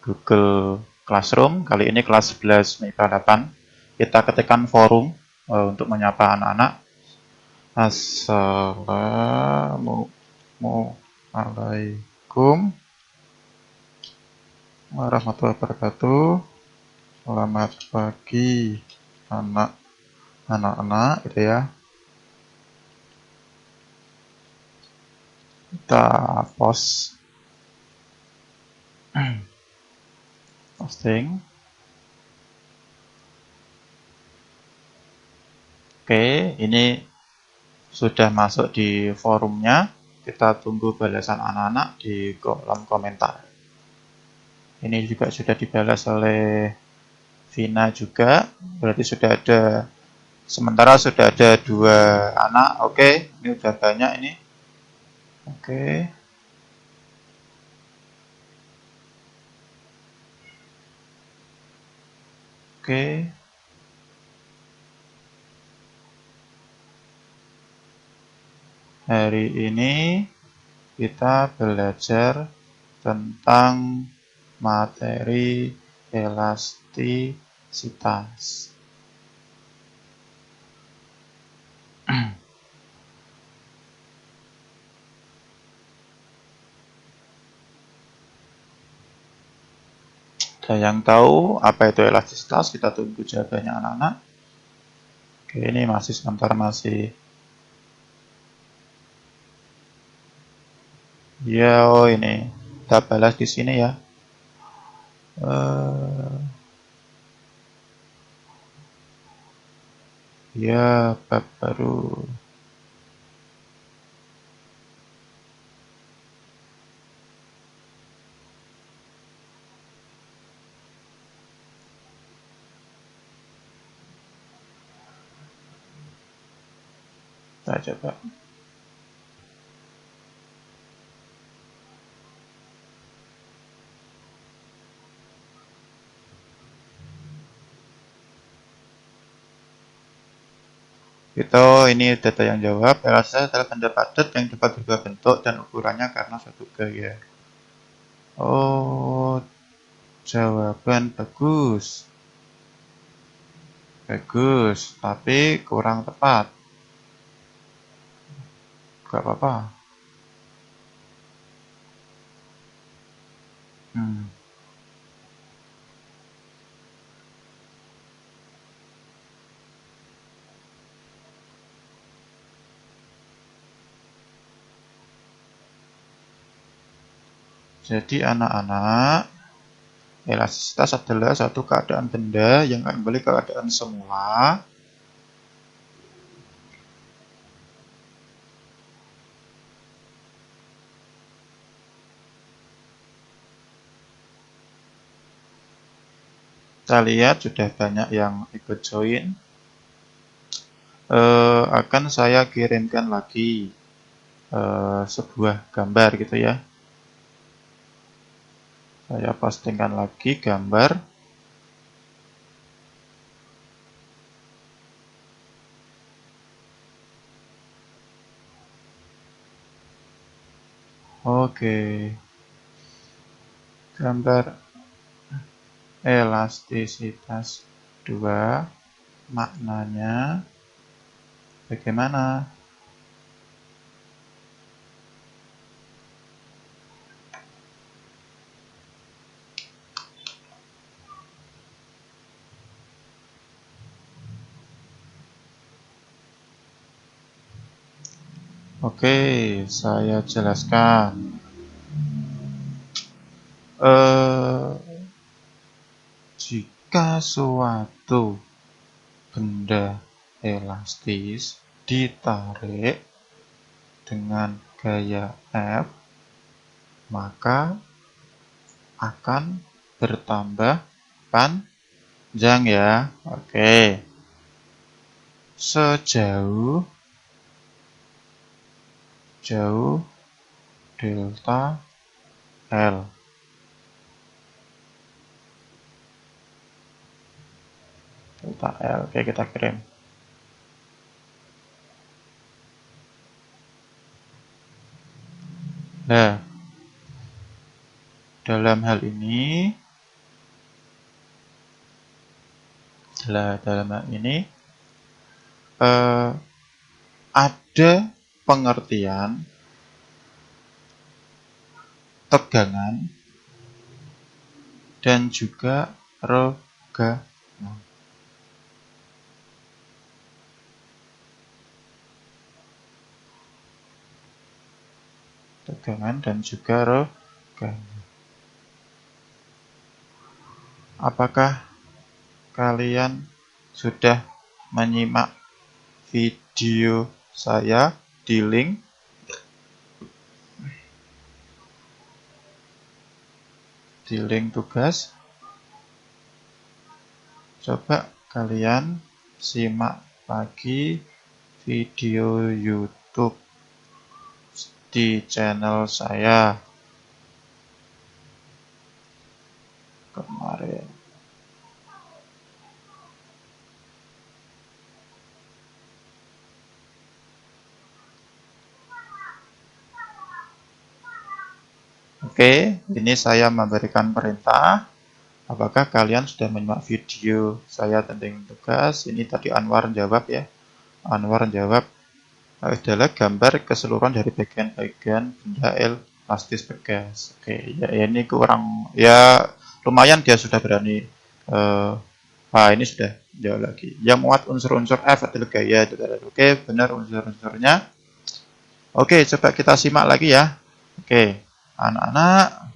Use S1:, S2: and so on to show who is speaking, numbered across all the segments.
S1: Google Classroom. Kali ini kelas 11 MIPA 8. Kita ketikkan forum untuk menyapa anak-anak. Assalamualaikum warahmatullahi wabarakatuh. Selamat pagi anak-anak gitu ya. Kita posting. Oke, ini sudah masuk di forumnya. Kita tunggu balasan anak-anak di kolom komentar. Ini juga sudah dibalas oleh Vina juga. Berarti sudah ada, sementara sudah ada 2 anak. Oke, ini udah banyak ini. Oke. Oke. Hari ini kita belajar tentang materi elastisitas. Ada yang tahu apa itu elastisitas? Kita tunggu jawabannya anak-anak. Oke, ini masih sebentar, masih. Ya, oh ini kita balas di sini ya. Ya, bab baru. Kita coba. Itu ini data yang jawab. Elastisitas adalah benda padat yang dapat berubah bentuk dan ukurannya karena suatu gaya. Oh, jawaban bagus. Bagus, tapi kurang tepat. Gak apa-apa. Jadi anak-anak, elastisitas adalah suatu keadaan benda yang kembali ke keadaan semula kita lihat sudah banyak yang ikut join. Akan saya kirimkan lagi sebuah gambar gitu ya. Saya postingkan lagi gambar. Oke. Gambar elastisitas 2 maknanya bagaimana? Oke, saya jelaskan. Jika suatu benda elastis ditarik dengan gaya F, maka akan bertambah panjang ya. Oke. Sejauh delta L. Delta L. Oke, kita kirim. Nah, dalam hal ini dalam hal ini ada pengertian tegangan dan juga rega. Tegangan dan juga rega. Apakah kalian sudah menyimak video saya di link tugas? Coba kalian simak lagi video YouTube di channel saya kemarin. Oke, ini saya memberikan perintah. Apakah kalian sudah menyimak video saya tentang tugas? Ini tadi Anwar jawab ya. Anwar jawab adalah gambar keseluruhan dari bagian-bagian benda elastis bekas. Oke, ya ini kurang, ya lumayan dia sudah berani. Ini sudah jauh lagi. Yang muat unsur-unsur F adalah gaya. Oke, benar unsur-unsurnya. Oke, coba kita simak lagi ya. Oke. Anak-anak,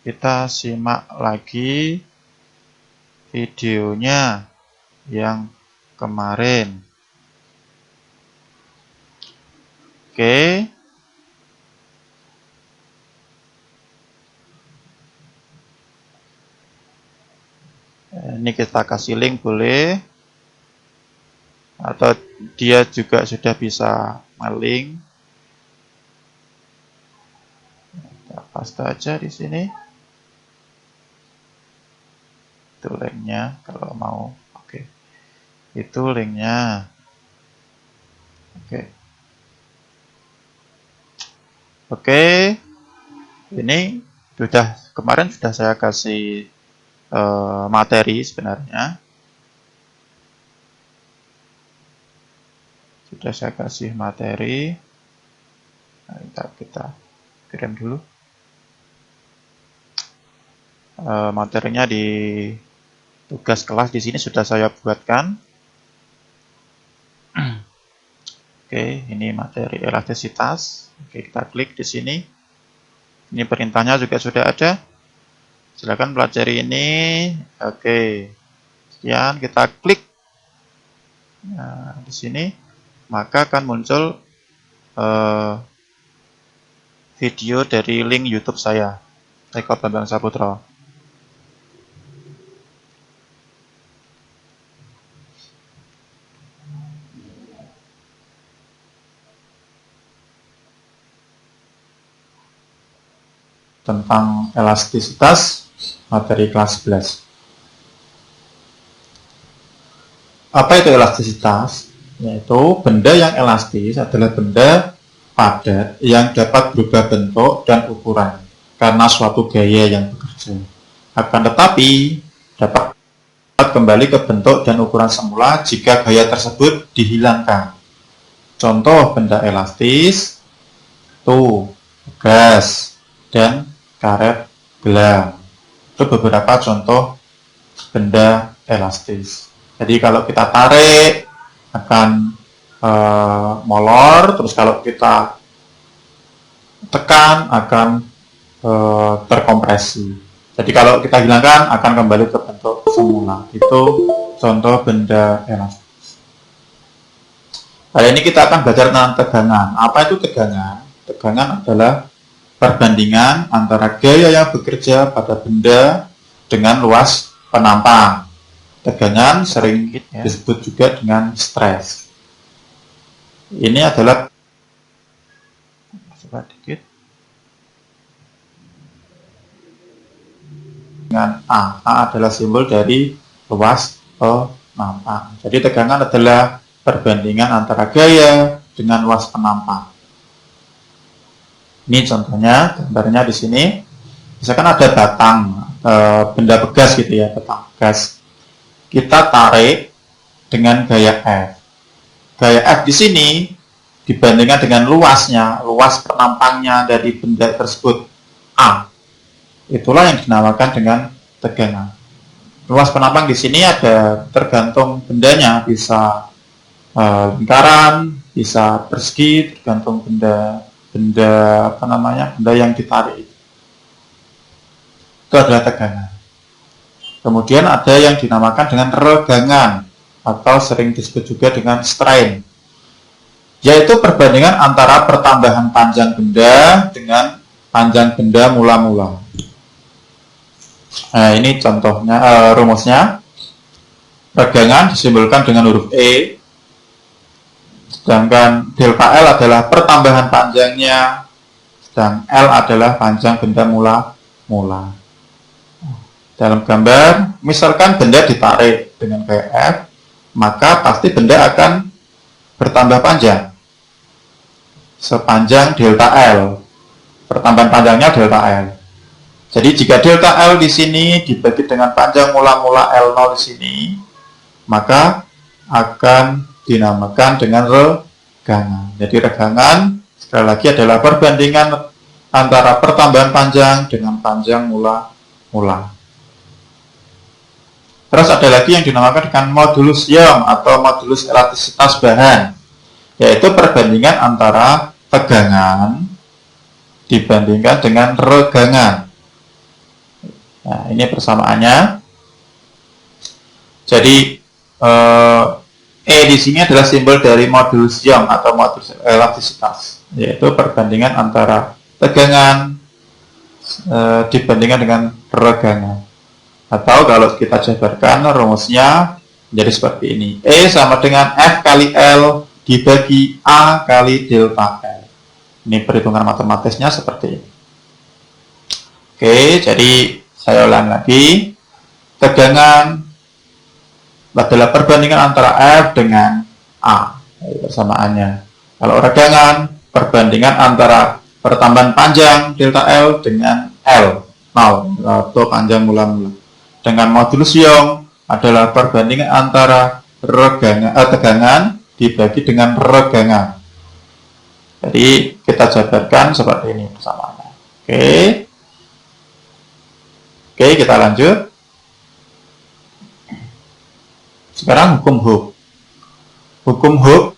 S1: kita simak lagi videonya yang kemarin. Oke. Ini kita kasih link boleh. Atau dia juga sudah bisa nge-link. Paste aja di sini. Itu linknya kalau mau. Oke. Itu linknya. Oke. Oke. Ini kemarin sudah saya kasih materi sebenarnya. Sudah saya kasih materi. Nah, kita kirim dulu. Materinya di tugas kelas di sini sudah saya buatkan. Oke, ini materi elastisitas. Oke, kita klik di sini. Ini perintahnya juga sudah ada. Silakan pelajari ini. Oke, sekian kita klik. Nah, di sini maka akan muncul video dari link YouTube saya, Eko Bambang Saputra. Tentang elastisitas materi kelas 11. Apa itu elastisitas? Yaitu benda yang elastis adalah benda padat yang dapat berubah bentuk dan ukuran karena suatu gaya yang bekerja. Akan tetapi dapat kembali ke bentuk dan ukuran semula jika gaya tersebut dihilangkan. Contoh benda elastis itu gas dan karet gelang. Itu beberapa contoh benda elastis. Jadi kalau kita tarik akan molor, terus kalau kita tekan akan terkompresi. Jadi kalau kita hilangkan akan kembali ke bentuk semula. Itu contoh benda elastis. Kali ini kita akan belajar tentang tegangan. Apa itu tegangan? Tegangan adalah perbandingan antara gaya yang bekerja pada benda dengan luas penampang. Tegangan sering disebut juga dengan stres. Ini adalah dengan A. A adalah simbol dari luas penampang. Jadi tegangan adalah perbandingan antara gaya dengan luas penampang. Ini contohnya, gambarnya di sini. Misalkan ada benda pegas gitu ya, petang pegas. Kita tarik dengan gaya F. Gaya F di sini dibandingkan dengan luasnya, luas penampangnya dari benda tersebut A. Itulah yang dinamakan dengan tegangan. Luas penampang di sini ada tergantung bendanya, bisa lingkaran, bisa persegi, tergantung benda yang ditarik. Itu adalah tegangan. Kemudian ada yang dinamakan dengan regangan atau sering disebut juga dengan strain, yaitu perbandingan antara pertambahan panjang benda dengan panjang benda mula-mula. Nah, ini contohnya, rumusnya. Regangan disimbolkan dengan huruf E, sedangkan delta L adalah pertambahan panjangnya, sedang L adalah panjang benda mula-mula. Dalam gambar, misalkan benda ditarik dengan gaya F, maka pasti benda akan bertambah panjang sepanjang delta L. Pertambahan panjangnya delta L. Jadi jika delta L di sini dibagi dengan panjang mula-mula L0 di sini, maka akan dinamakan dengan regangan. Jadi regangan sekali lagi adalah perbandingan antara pertambahan panjang dengan panjang mula-mula. Terus ada lagi yang dinamakan dengan modulus Young atau modulus elastisitas bahan, yaitu perbandingan antara tegangan dibandingkan dengan regangan. Nah, ini persamaannya. Jadi E di sini adalah simbol dari modulus Young atau modulus elastisitas, yaitu perbandingan antara tegangan dibandingkan dengan regangan. Atau kalau kita jabarkan rumusnya menjadi seperti ini. E sama dengan F kali L dibagi A kali delta L. Ini perhitungan matematisnya seperti ini. Oke, jadi saya ulang lagi. Tegangan adalah perbandingan antara F dengan A. Persamaannya. Kalau regangan, perbandingan antara pertambahan panjang delta L dengan L. Atau panjang mula-mula. Dengan modulus Young adalah perbandingan antara tegangan dibagi dengan regangan. Jadi kita jabarkan seperti ini persamaannya. Oke, kita lanjut. Sekarang hukum Hooke. Hukum Hooke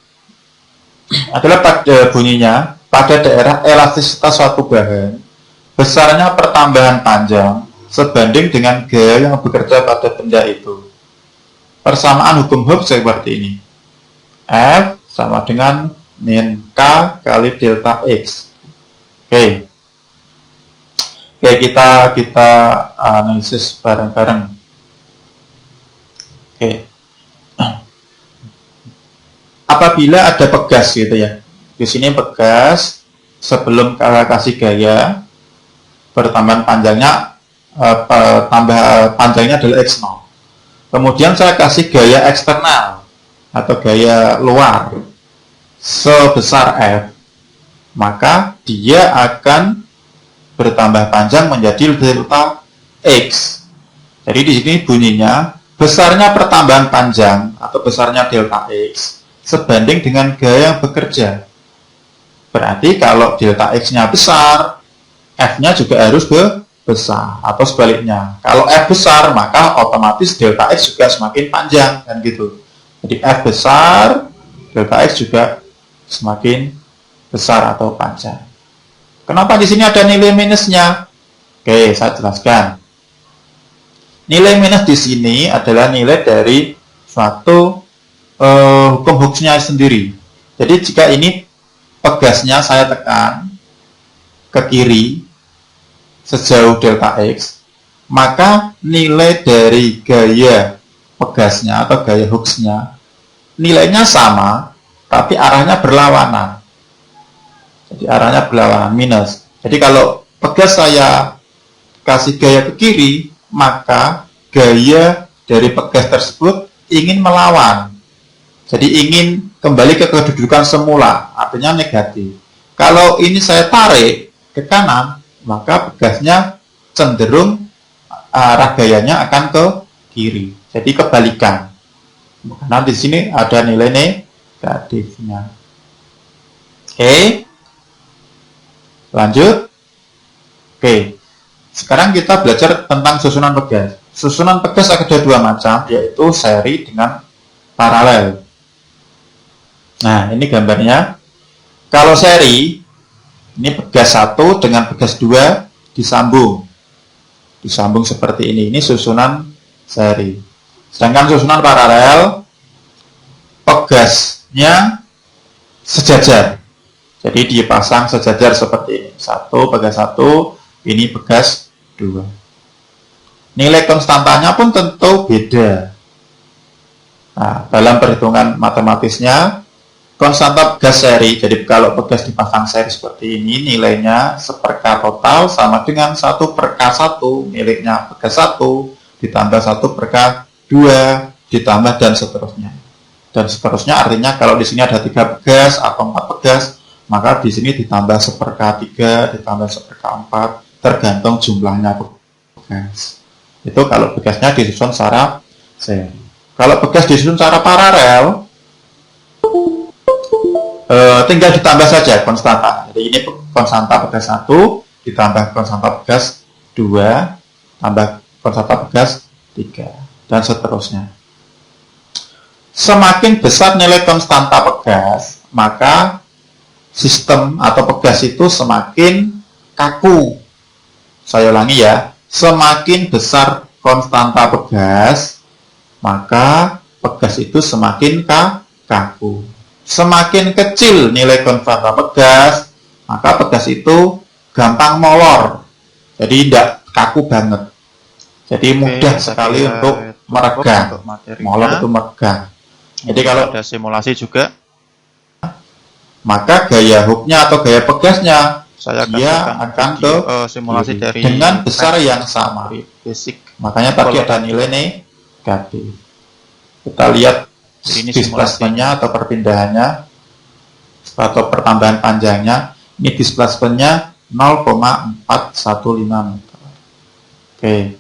S1: adalah pada bunyinya, pada daerah elastisitas suatu bahan, besarnya pertambahan panjang sebanding dengan gaya yang bekerja pada benda itu. Persamaan hukum Hooke seperti ini. F sama dengan min K kali delta X. Oke, kita analisis bareng-bareng. Oke. Apabila ada pegas gitu ya. Di sini pegas, sebelum kasih gaya, pertambahan panjangnya panjangnya adalah X0. Kemudian saya kasih gaya eksternal atau gaya luar sebesar F, maka dia akan bertambah panjang menjadi delta X. Jadi di sini bunyinya besarnya pertambahan panjang atau besarnya delta X sebanding dengan gaya yang bekerja. Berarti kalau delta X-nya besar, F-nya juga harus besar, atau sebaliknya. Kalau F besar, maka otomatis delta X juga semakin panjang, kan gitu. Jadi F besar, delta X juga semakin besar atau panjang. Kenapa di sini ada nilai minusnya? Oke, saya jelaskan. Nilai minus di sini adalah nilai dari suatu hukum Hooke-nya sendiri. Jadi jika ini pegasnya saya tekan ke kiri sejauh delta X, maka nilai dari gaya pegasnya atau gaya Hooke-nya nilainya sama, tapi arahnya berlawanan. Jadi arahnya berlawanan, minus. Jadi kalau pegas saya kasih gaya ke kiri, maka gaya dari pegas tersebut ingin melawan. Jadi ingin kembali ke kedudukan semula, artinya negatif. Kalau ini saya tarik ke kanan, maka pegasnya cenderung arah gayanya akan ke kiri. Jadi kebalikan. Karena di sini ada nilai negatifnya. Oke. Lanjut. Oke. Sekarang kita belajar tentang susunan pegas. Susunan pegas ada dua macam, yaitu seri dengan paralel. Nah, ini gambarnya. Kalau seri, ini pegas 1 dengan pegas 2 disambung. Disambung seperti ini. Ini susunan seri. Sedangkan susunan paralel, pegasnya sejajar. Jadi dipasang sejajar seperti ini. 1 pegas 1, ini pegas 2. Nilai konstantanya pun tentu beda. Nah, dalam perhitungan matematisnya, konstanta pegas seri, jadi kalau pegas dipasang seri seperti ini, nilainya 1/k total sama dengan 1/k1, miliknya pegas 1, ditambah 1/k 2, ditambah dan seterusnya. Dan seterusnya artinya kalau di sini ada 3 pegas atau 4 pegas, maka di sini ditambah 1/k3, ditambah 1/k4, tergantung jumlahnya pegas. Itu kalau pegasnya disusun secara seri. Kalau pegas disusun secara paralel, tinggal ditambah saja konstanta. Jadi ini konstanta pegas 1 ditambah konstanta pegas 2 tambah konstanta pegas 3 dan seterusnya. Semakin besar nilai konstanta pegas, maka sistem atau pegas itu semakin kaku. Saya ulangi ya, semakin besar konstanta pegas, maka pegas itu semakin kaku. Semakin kecil nilai konstanta pegas, maka pegas itu gampang molor. Jadi tidak kaku banget. Jadi mudah sekali untuk meregah. Molor itu meregah. Jadi kalau
S2: ada simulasi juga,
S1: maka gaya hooknya atau gaya pegasnya
S2: dia
S1: akan ke
S2: simulasi dari
S1: dengan besar yang sama.
S2: basic.
S1: Makanya tadi ada nilai negatif. Kita lihat displacement-nya atau perpindahannya atau pertambahan panjangnya. Ini displacement-nya 0,415 meter. Oke.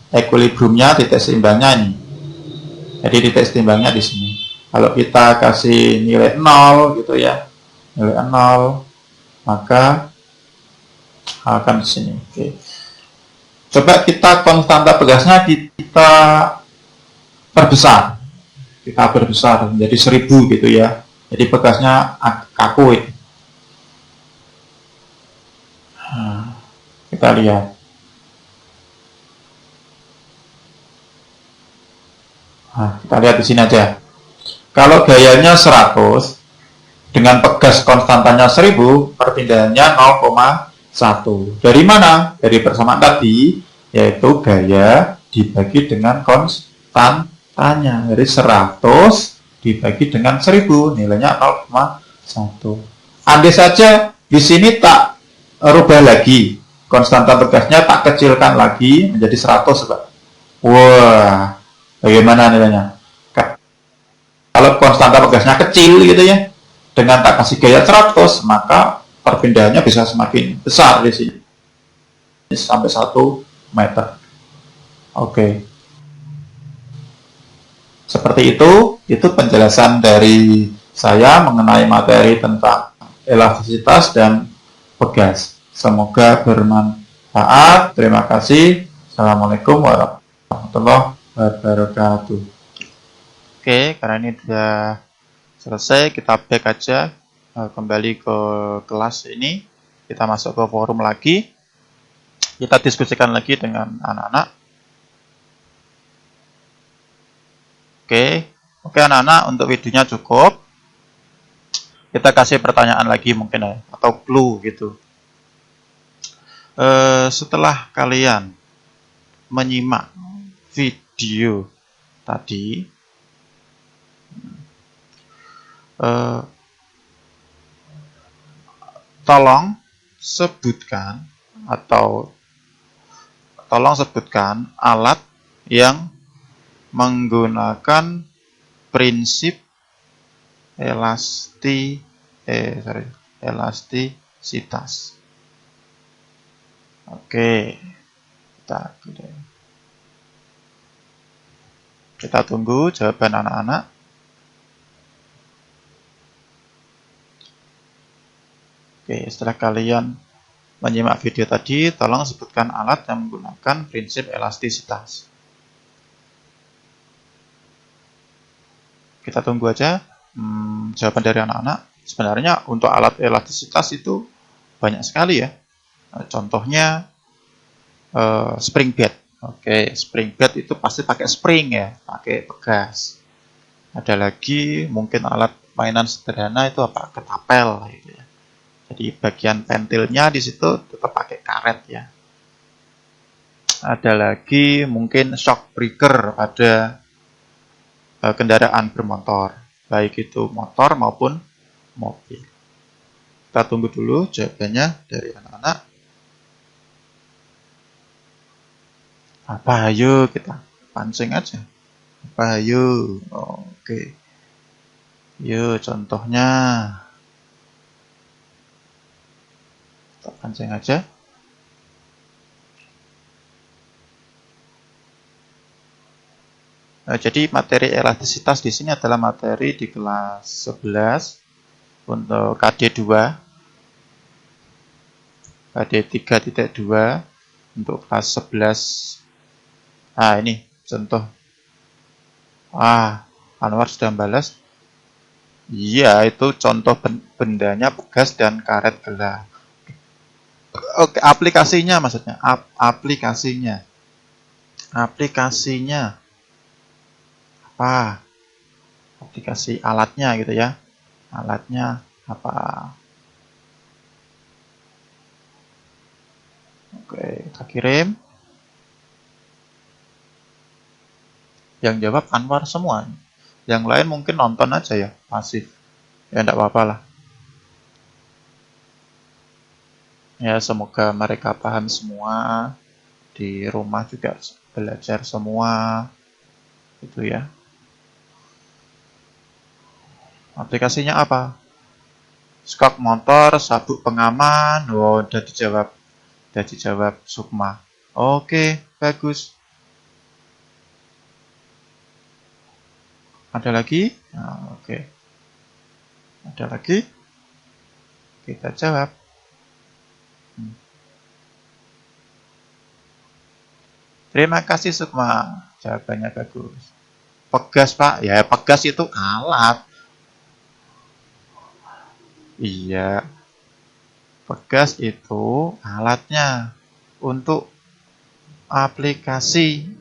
S1: Equilibrium-nya, titik seimbangnya ini. Jadi titik seimbangnya di sini. Kalau kita kasih nilai 0 gitu ya. Nilai 0, maka akan di sini. Oke. Coba kita konstanta pegasnya kita perbesar. Kita perbesar menjadi 1000 gitu ya. Jadi pegasnya kaku. Nah, kita lihat. Nah, kita lihat di sini aja. Kalau gayanya 100 dengan pegas konstantanya 1000, perpindahannya 0,1. Dari mana? Dari persamaan tadi, yaitu gaya dibagi dengan konstantanya. Jadi 100 dibagi dengan 1000, nilainya 0,1. Andai saja di sini tak rubah lagi, konstanta pegasnya tak kecilkan lagi menjadi 100, Pak. Wah, bagaimana nilainya? Kalau konstanta pegasnya kecil gitu ya, dengan tak kasih gaya 100, maka perpindahannya bisa semakin besar di sini. Sampai 1 meter. Oke. Seperti itu penjelasan dari saya mengenai materi tentang elastisitas dan pegas. Semoga bermanfaat. Terima kasih. Assalamualaikum warahmatullahi wabarakatuh.
S2: Oke, karena ini sudah selesai, kita back aja kembali ke kelas ini. Kita masuk ke forum lagi. Kita diskusikan lagi dengan anak-anak. Oke anak-anak, untuk videonya cukup. Kita kasih pertanyaan lagi mungkin ya, atau clue gitu. Setelah kalian menyimak video tadi, tolong sebutkan alat yang menggunakan prinsip elastisitas. Oke, kita
S1: Kita tunggu jawaban anak-anak. Oke, setelah kalian menyimak video tadi, tolong sebutkan alat yang menggunakan prinsip elastisitas. Kita tunggu aja jawaban dari anak-anak. Sebenarnya untuk alat elastisitas itu banyak sekali ya. Contohnya spring bed. Oke, spring bed itu pasti pakai spring ya, pakai pegas. Ada lagi mungkin alat mainan sederhana itu apa? Ketapel gitu ya. Jadi bagian pentilnya di situ tetap pakai karet ya. Ada lagi mungkin shock breaker pada kendaraan bermotor, baik itu motor maupun mobil. Kita tunggu dulu jawabannya dari anak-anak. Apa ayo kita pancing aja. Apa ayo? Oke. Yuk contohnya. Kita pancing aja. Jadi materi elastisitas di sini adalah materi di kelas 11 untuk KD2, KD 3.2 untuk kelas 11. Nah ini contoh. Anwar sudah balas. Iya, itu contoh bendanya pegas dan karet gelas. Oke, aplikasinya maksudnya. Aplikasinya. Apa? Aplikasi alatnya gitu ya. Alatnya apa? Oke, kita kirim. Yang jawab Anwar semua. Yang lain mungkin nonton aja ya, pasif. Ya enggak apa-apa lah. Ya semoga mereka paham semua. Di rumah juga belajar semua. Gitu ya. Aplikasinya apa? Skok motor, sabuk pengaman. Udah dijawab Sukma. Oke, bagus. Ada lagi? Oke. Ada lagi? Kita jawab. Terima kasih Sukma. Jawabannya bagus. Pegas Pak. Ya pegas itu alat. Iya. Pegas itu alatnya. Untuk aplikasi.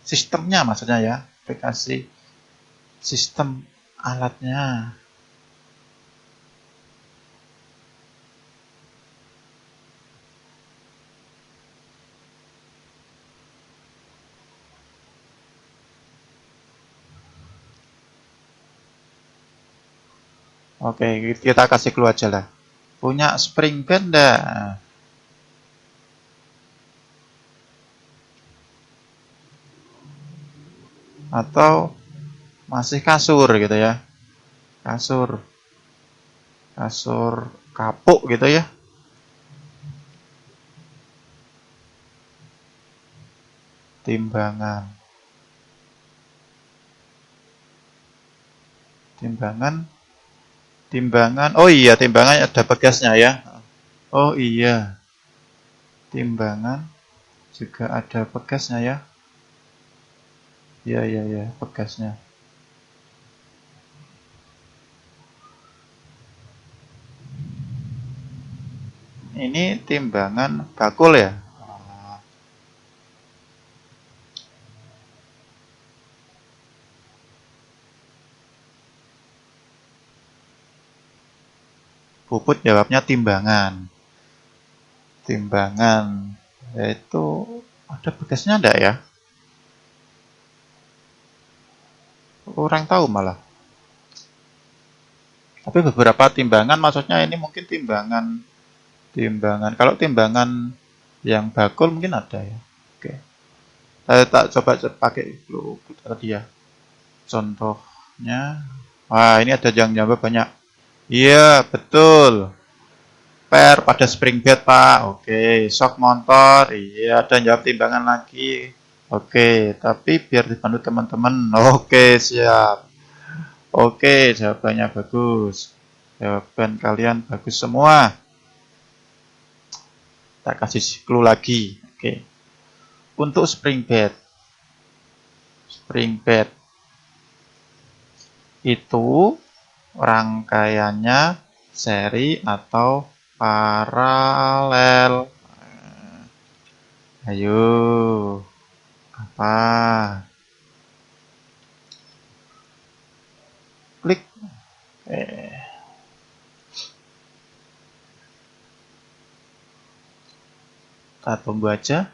S1: Sistemnya maksudnya ya. Aplikasi. Sistem alatnya. Oke, kita kasih clue aja lah. Punya spring bed enggak? Atau masih kasur gitu ya. Kasur kapuk gitu ya. Timbangan. Oh iya, timbangan ada pegasnya ya. Oh iya. Timbangan juga ada pegasnya ya. Iya, pegasnya. Ini timbangan bakul ya. Puput jawabnya timbangan. Timbangan. Yaitu ada begasnya enggak ya? Kurang tahu malah. Tapi beberapa timbangan maksudnya ini mungkin timbangan. Kalau timbangan yang bakul mungkin ada ya. Oke. Saya tak coba pakai dulu tadi ya. Contohnya. Wah, ini ada yang jawab banyak. Iya, betul. Per pada spring bed, Pak. Oke, shock motor. Iya, dan jawab timbangan lagi. Oke, tapi biar dibantu teman-teman. Oke, siap. Oke, jawabannya bagus. Jawaban kalian bagus semua. Kita kasih clue lagi. Oke. Untuk spring bed. Spring bed itu rangkaiannya seri atau paralel. Ayo. Apa? Klik. Kita tunggu aja.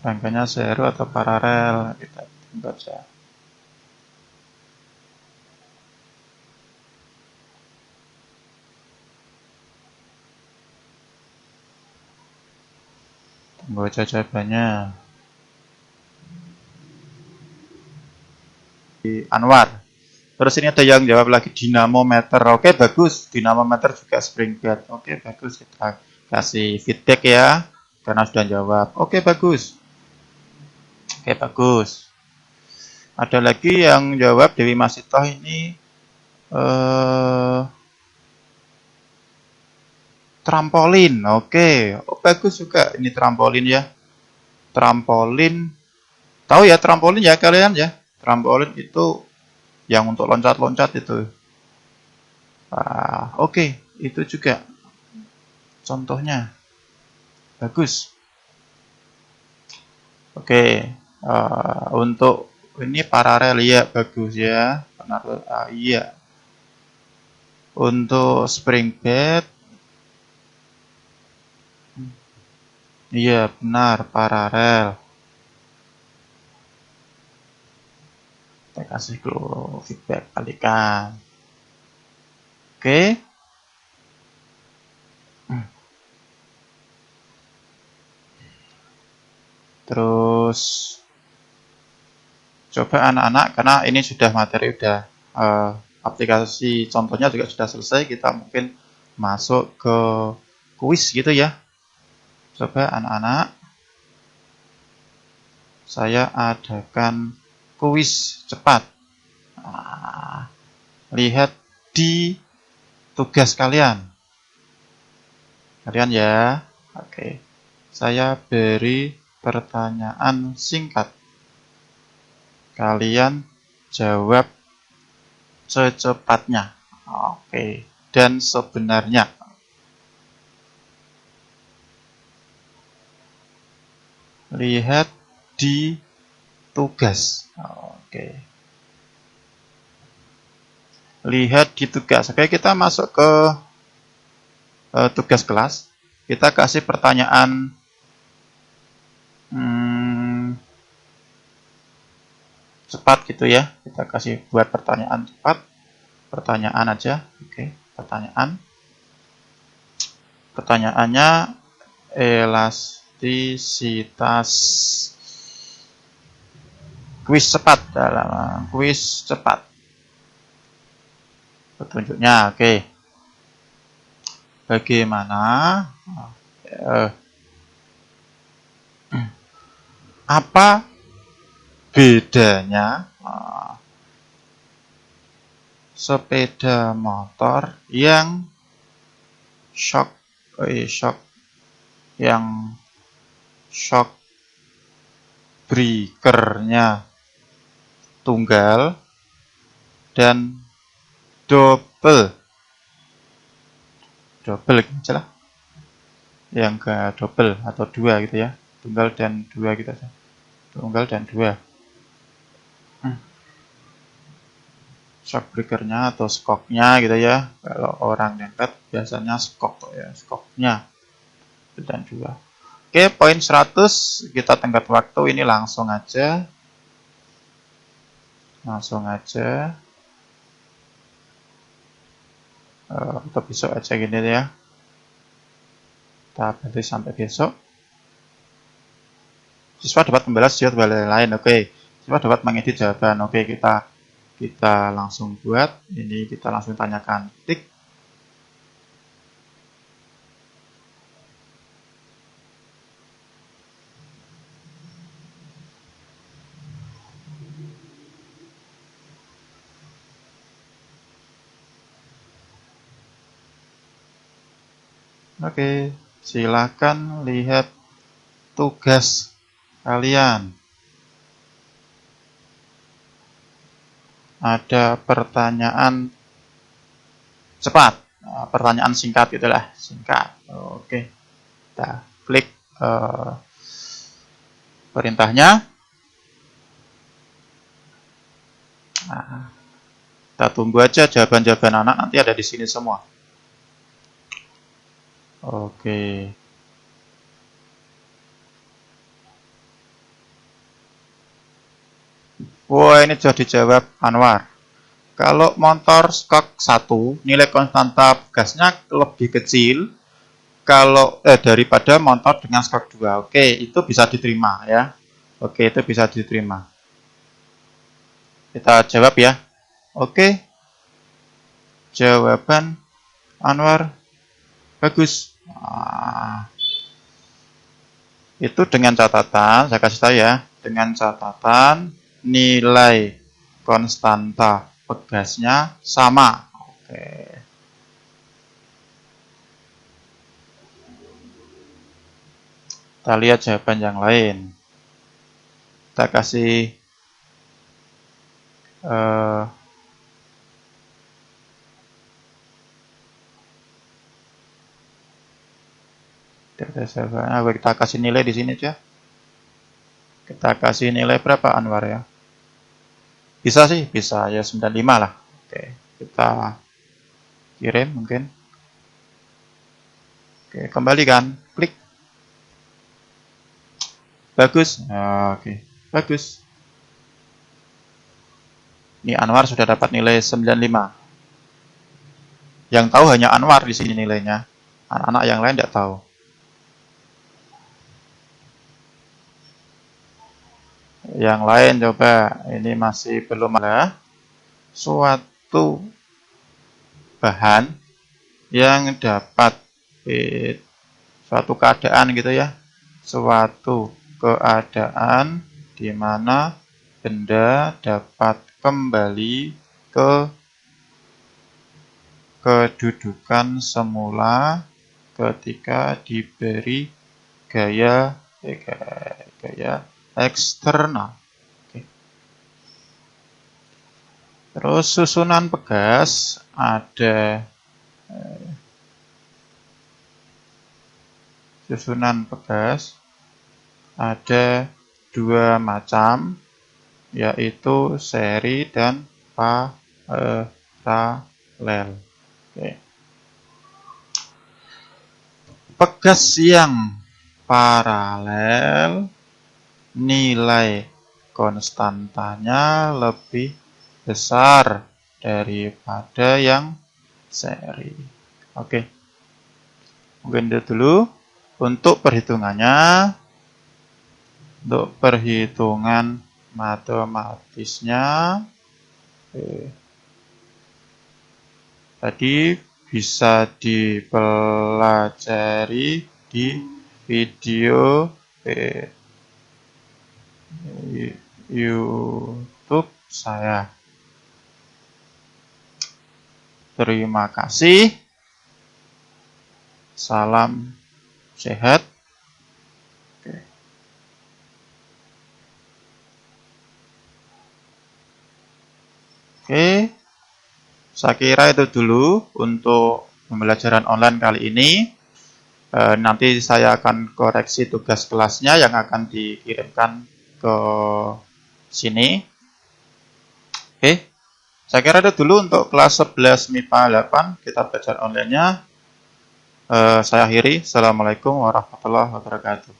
S1: Rangkaiannya seri atau paralel. Kita tunggu aja. Tunggu aja jawabannya. Anwar. Terus ini ada yang jawab lagi dinamometer. Oke, bagus. Dinamometer juga spring bed. Oke, bagus. Kita kasih feedback ya. Karena sudah jawab. Oke, bagus. Oke, bagus. Ada lagi yang jawab Dewi Masitoh ini trampolin. Oke. Oh, bagus juga. Ini trampolin ya. Trampolin. Tahu ya trampolin ya kalian ya? Trampolin itu yang untuk loncat-loncat itu. Oke. Itu juga contohnya. Bagus. Oke. Untuk ini paralel ya, bagus ya. Iya. Untuk spring bed, iya benar paralel. Kita kasih clue feedback kalikan. Oke. Terus coba anak-anak, karena ini sudah materi udah aplikasi contohnya juga sudah selesai, kita mungkin masuk ke kuis gitu ya. Coba anak-anak, saya adakan kuis cepat. Lihat di tugas kalian ya. Oke. Saya beri pertanyaan singkat. Kalian jawab secepatnya. Oke. Dan sebenarnya. Lihat di tugas. Oke. Lihat di tugas. Oke, kita masuk ke tugas kelas. Kita kasih pertanyaan cepat gitu ya. Kita kasih buat pertanyaan cepat. Pertanyaan aja. Oke, pertanyaan. Pertanyaannya elastisitas kuis cepat dalam kuis cepat. Petunjuknya, oke. Bagaimana apa bedanya sepeda motor yang shock breakernya tunggal dan double gitu lah, yang ke double atau dua gitu ya, tunggal dan dua gitu aja, tunggal dan dua. Shock breakernya atau skoknya gitu ya, kalau orang nekat biasanya skok ya, skoknya dan dua. Oke, poin 100 kita tenggat waktu ini langsung aja atau besok aja gini ya, kita berhenti sampai besok. Siswa dapat membalas jawaban lain. Oke. Siswa dapat mengedit jawaban. Oke, kita langsung buat. Ini kita langsung tanyakan. Tik. Oke, silakan lihat tugas kalian. Ada pertanyaan cepat, pertanyaan singkat itulah, singkat. Oke, kita klik perintahnya. Nah, kita tunggu aja jawaban-jawaban anak nanti ada di sini semua. Oke. Wah, ini sudah dijawab Anwar. Kalau motor skok 1, nilai konstanta gasnya lebih kecil daripada motor dengan skok 2. Oke, itu bisa diterima ya. Oke, itu bisa diterima. Kita jawab ya. Oke. Jawaban Anwar bagus. Nah, itu dengan catatan, saya kasih tahu ya, dengan catatan nilai konstanta pegasnya sama. Oke. Kita lihat jawaban yang lain. Kita kasih kita kasih nilai di sini aja. Kita kasih nilai berapa Anwar ya? Bisa sih, bisa ya 95 lah. Oke, kita kirim mungkin. Oke, kembalikan, klik. Bagus. Oke, bagus. Ini Anwar sudah dapat nilai 95. Yang tahu hanya Anwar di sini nilainya. Anak-anak yang lain tidak tahu. Yang lain coba, ini masih belum ada suatu bahan yang dapat suatu keadaan gitu ya, suatu keadaan di mana benda dapat kembali ke kedudukan semula ketika diberi gaya eksternal. Oke. Terus susunan pegas ada dua macam, yaitu seri dan paralel. Oke. Pegas yang paralel nilai konstantanya lebih besar daripada yang seri. Oke. Mungkin itu dulu untuk perhitungannya. Untuk perhitungan matematisnya tadi bisa dipelajari di video YouTube saya. Terima kasih. Salam sehat. Oke. Saya kira itu dulu untuk pembelajaran online kali ini. Nanti saya akan koreksi tugas kelasnya yang akan dikirimkan ke sini. Oke, saya kira itu dulu untuk kelas 11 MIPA 8 kita belajar online-nya. Saya akhiri. Assalamualaikum warahmatullahi wabarakatuh.